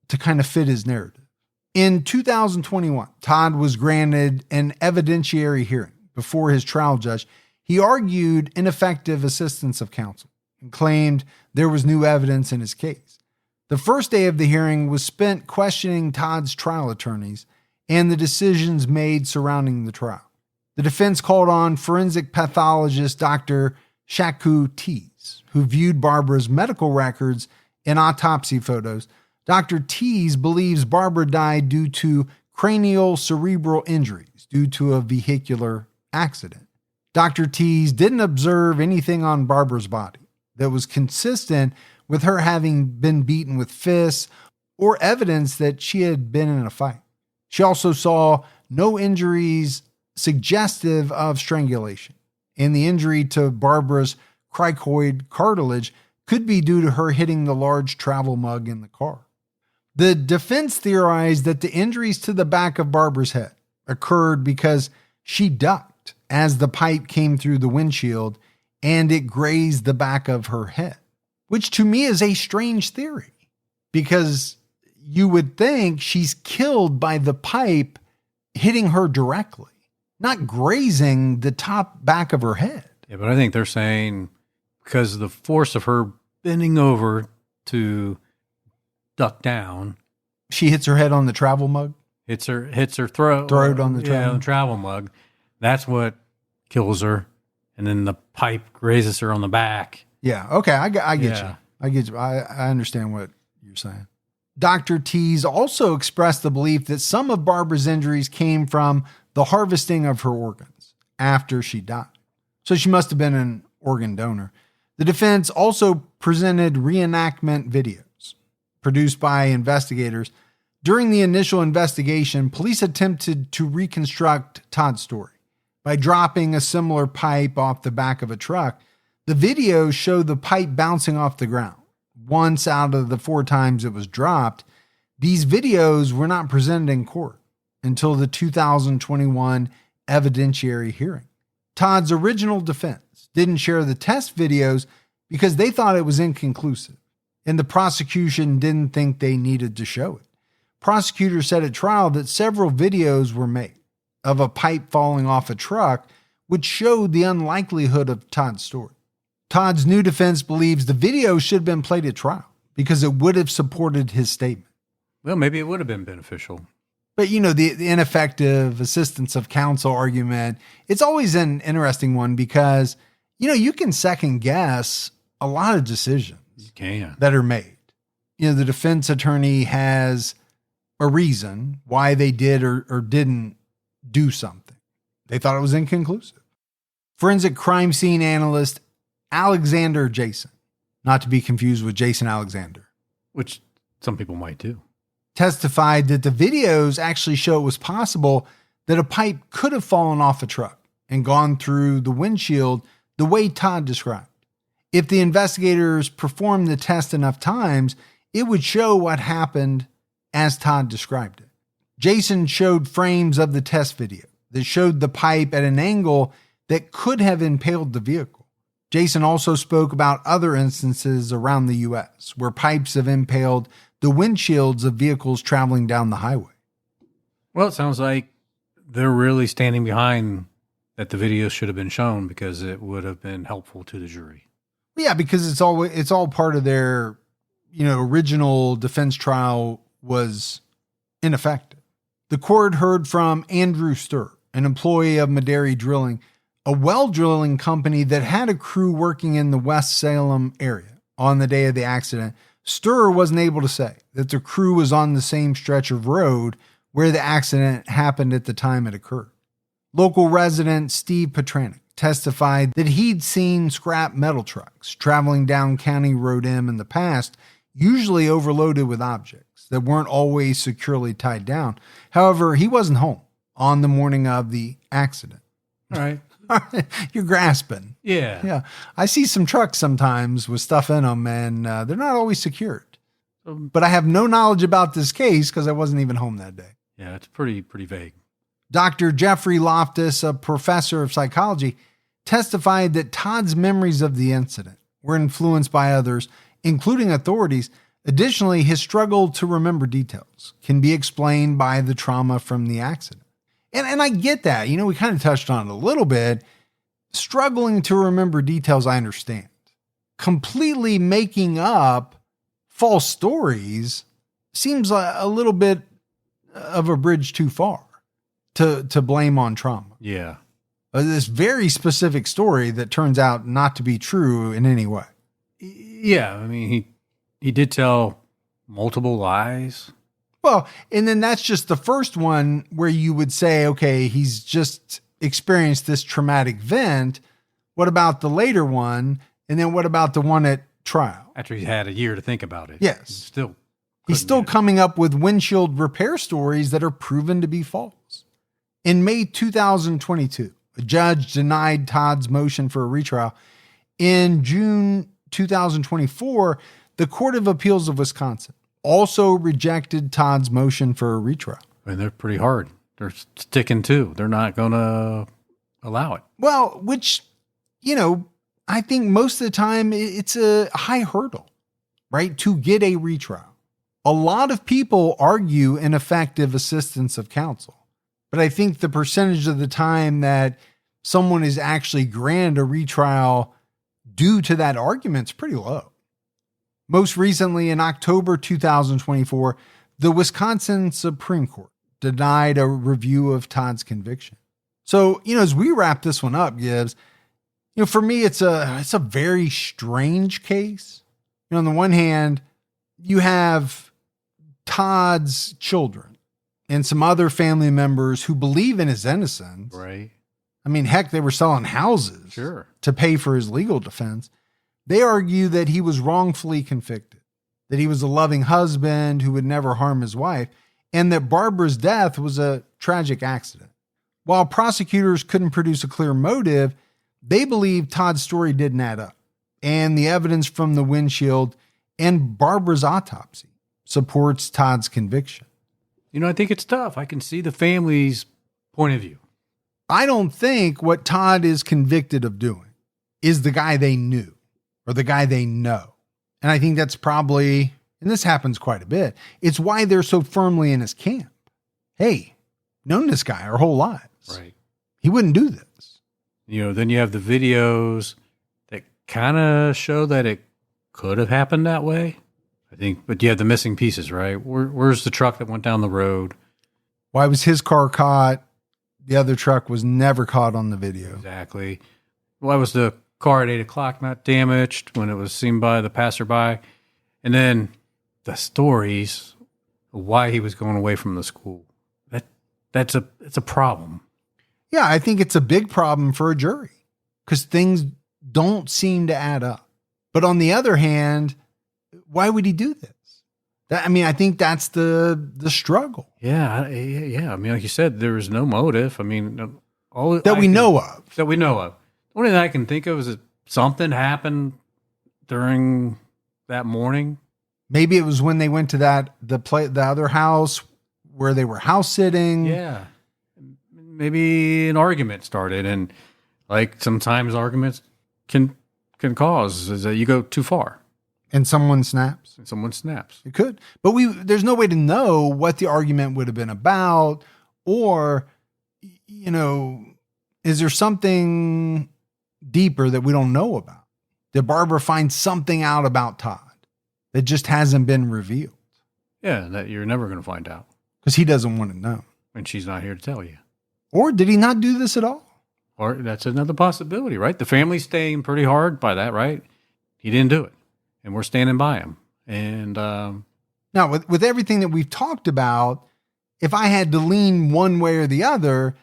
To kind of fit his narrative. In 2021, Todd was granted an evidentiary hearing before his trial judge. He argued ineffective assistance of counsel and claimed there was new evidence in his case. The first day of the hearing was spent questioning Todd's trial attorneys and the decisions made surrounding the trial. The defense called on forensic pathologist Dr. Shaku Tees, who viewed Barbara's medical records and autopsy photos. Dr. Tees believes Barbara died due to cranial cerebral injuries due to a vehicular accident. Dr. Tees didn't observe anything on Barbara's body that was consistent with her having been beaten with fists or evidence that she had been in a fight. She also saw no injuries suggestive of strangulation, and the injury to Barbara's cricoid cartilage could be due to her hitting the large travel mug in the car. The defense theorized that the injuries to the back of Barbara's head occurred because she ducked as the pipe came through the windshield and it grazed the back of her head, which to me is a strange theory because you would think she's killed by the pipe hitting her directly, not grazing the top back of her head. Yeah, but I think they're saying because of the force of her bending over to duck down, she hits her head on the travel mug. Hits her throat on the travel. Yeah, on the travel mug. That's what kills her, and then the pipe grazes her on the back. Yeah. Okay. I get you. I get you. I understand what you're saying. Dr. Tees also expressed the belief that some of Barbara's injuries came from the harvesting of her organs after she died. So she must have been an organ donor. The defense also presented reenactment videos produced by investigators. During the initial investigation, police attempted to reconstruct Todd's story by dropping a similar pipe off the back of a truck. The videos show the pipe bouncing off the ground once out of the 4 times it was dropped. These videos were not presented in court until the 2021 evidentiary hearing. Todd's original defense didn't share the test videos because they thought it was inconclusive, and the prosecution didn't think they needed to show it. Prosecutors said at trial that several videos were made of a pipe falling off a truck, which showed the unlikelihood of Todd's story. Todd's new defense believes the video should have been played at trial because it would have supported his statement. Well, maybe it would have been beneficial. But, the ineffective assistance of counsel argument, it's always an interesting one because, you can second guess a lot of decisions that are made. The defense attorney has a reason why they did or didn't do something. They thought it was inconclusive. Forensic crime scene analyst Alexander Jason, not to be confused with Jason Alexander, which some people might do, testified that the videos actually show it was possible that a pipe could have fallen off a truck and gone through the windshield the way Todd described. If the investigators performed the test enough times, it would show what happened as Todd described it. Jason showed frames of the test video that showed the pipe at an angle that could have impaled the vehicle. Jason also spoke about other instances around the U.S. where pipes have impaled the windshields of vehicles traveling down the highway. Well, it sounds like they're really standing behind that the video should have been shown because it would have been helpful to the jury. Yeah, because it's all part of their, original defense trial was ineffective. The court heard from Andrew Sturr, an employee of Maderi Drilling, a well drilling company that had a crew working in the West Salem area on the day of the accident. Sturr wasn't able to say that the crew was on the same stretch of road where the accident happened at the time it occurred. Local resident Steve Petranek testified that he'd seen scrap metal trucks traveling down County Road M in the past, usually overloaded with objects that weren't always securely tied down. However, he wasn't home on the morning of the accident. All right. You're grasping. Yeah. Yeah. I see some trucks sometimes with stuff in them, and they're not always secured. But I have no knowledge about this case because I wasn't even home that day. Yeah, it's pretty vague. Dr. Jeffrey Loftus, a professor of psychology, testified that Todd's memories of the incident were influenced by others, including authorities. Additionally, his struggle to remember details can be explained by the trauma from the accident. And I get that. We kind of touched on it a little bit. Struggling to remember details, I understand. Completely making up false stories seems a little bit of a bridge too far to blame on trauma. Yeah. This very specific story that turns out not to be true in any way. Yeah. I mean, he did tell multiple lies. Well, and then that's just the first one where you would say, okay, he's just experienced this traumatic event. What about the later one? And then what about the one at trial? After he's had a year to think about it. Yes. He's still get it. coming up with windshield repair stories that are proven to be false. In May 2022, a judge denied Todd's motion for a retrial. In June 2024, the Court of Appeals of Wisconsin also rejected Todd's motion for a retrial. And they're pretty hard. They're sticking to. They're not going to allow it. Well, which, I think most of the time it's a high hurdle, right, to get a retrial. A lot of people argue ineffective assistance of counsel, but I think the percentage of the time that someone is actually granted a retrial due to that argument is pretty low. Most recently, in October 2024, the Wisconsin Supreme Court denied a review of Todd's conviction. So, as we wrap this one up, Gibbs, for me, it's a very strange case. On the one hand, you have Todd's children and some other family members who believe in his innocence. Right. I mean, heck, they were selling houses to pay for his legal defense. They argue that he was wrongfully convicted, that he was a loving husband who would never harm his wife, and that Barbara's death was a tragic accident. While prosecutors couldn't produce a clear motive, they believe Todd's story didn't add up, and the evidence from the windshield and Barbara's autopsy supports Todd's conviction. I think it's tough. I can see the family's point of view. I don't think what Todd is convicted of doing is the guy they knew or the guy they know. And I think that's probably, and this happens quite a bit, it's why they're so firmly in his camp. Hey, known this guy our whole lives. Right. He wouldn't do this. Then you have the videos that kind of show that it could have happened that way. I think, but you have the missing pieces, right? Where's the truck that went down the road? Why was his car caught? The other truck was never caught on the video. Exactly. Why was the car at 8 o'clock not damaged when it was seen by the passerby? And then the stories of why he was going away from the school. It's a problem. Yeah, I think it's a big problem for a jury because things don't seem to add up. But on the other hand, why would he do this? I think that's the struggle. Yeah. I mean, like you said, there was no motive. I mean, that we know of. The only thing I can think of is that something happened during that morning. Maybe it was when they went to the other house where they were house sitting. Yeah. Maybe an argument started, and like sometimes arguments can cause is that you go too far. And someone snaps. It could. But there's no way to know what the argument would have been about, or, is there something deeper that we don't know about? Did Barbara find something out about Todd that just hasn't been revealed? Yeah, that you're never going to find out. Because he doesn't want to know. And she's not here to tell you. Or did he not do this at all? Or that's another possibility, right? The family's staying pretty hard by that, right? He didn't do it. And we're standing by him. And now, with everything that we've talked about, if I had to lean one way or the other,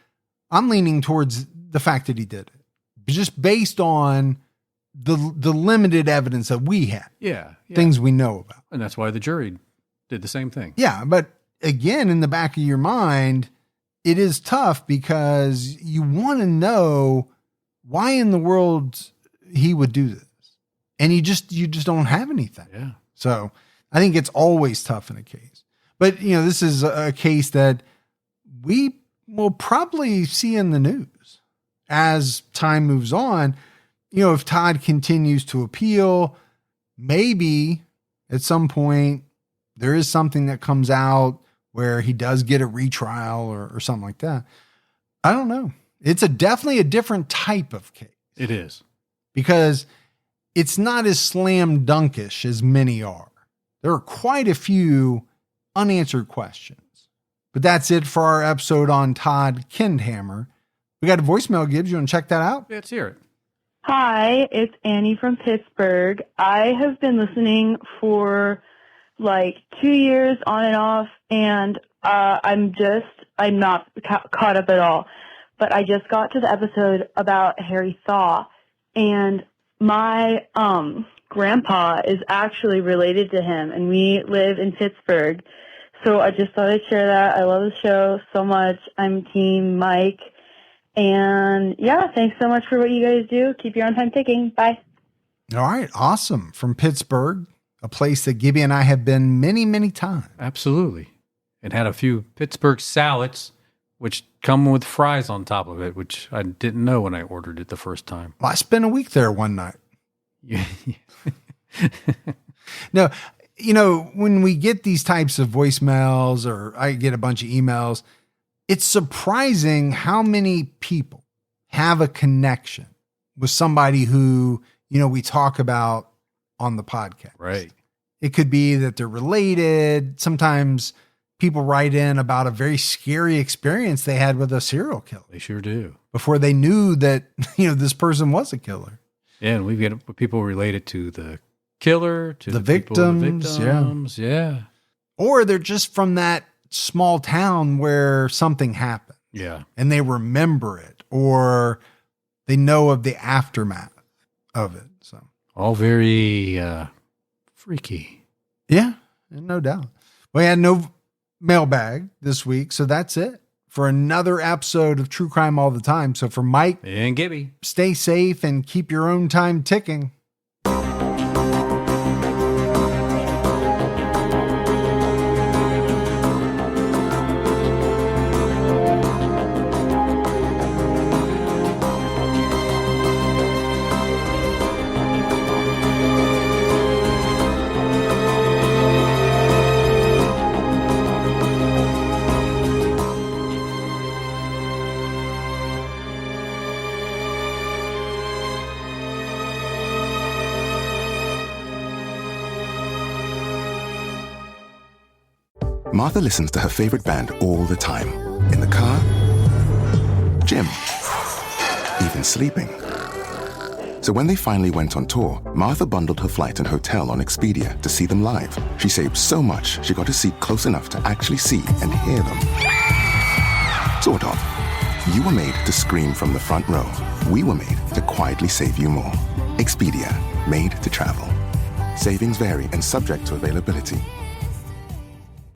I'm leaning towards the fact that he did it, just based on the limited evidence that we had. Yeah. Things we know about. And that's why the jury did the same thing. Yeah. But again, in the back of your mind, it is tough because you want to know why in the world he would do this. And you just don't have anything. Yeah. So I think it's always tough in a case. But, this is a case that we will probably see in the news as time moves on. If Todd continues to appeal, maybe at some point there is something that comes out where he does get a retrial or something like that. I don't know. It's definitely a different type of case. It is. Because it's not as slam dunkish as many are. There are quite a few unanswered questions. But that's it for our episode on Todd Kendhammer. We got a voicemail, Gibbs. You want to check that out? Let's hear it. Hi, it's Annie from Pittsburgh. I have been listening for like 2 years on and off, and I'm not caught up at all. But I just got to the episode about Harry Thaw, and my grandpa is actually related to him, and we live in Pittsburgh. So I just thought I'd share that. I love the show so much. I'm Team Mike. And yeah, thanks so much for what you guys do. Keep your own time ticking. Bye. All right. Awesome. From Pittsburgh, a place that Gibby and I have been many, many times. Absolutely. And had a few Pittsburgh salads, which come with fries on top of it, which I didn't know when I ordered it the first time. Well, I spent a week there one night. Yeah. No, when we get these types of voicemails or I get a bunch of emails, it's surprising how many people have a connection with somebody who, we talk about on the podcast. Right. It could be that they're related. Sometimes people write in about a very scary experience they had with a serial killer. They sure do. Before they knew that, this person was a killer. Yeah, and we've got people related to the killer, to the victims. Yeah. Or they're just from that small town where something happened. Yeah. And they remember it, or they know of the aftermath of it. So all very freaky. Yeah, no doubt. We had no mailbag this week, so that's it for another episode of True Crime All the Time. So for Mike and Gibby, stay safe and keep your own time ticking. Martha listens to her favorite band all the time. In the car, gym, even sleeping. So when they finally went on tour, Martha bundled her flight and hotel on Expedia to see them live. She saved so much, she got a seat close enough to actually see and hear them. Sort of. You were made to scream from the front row. We were made to quietly save you more. Expedia, made to travel. Savings vary and subject to availability.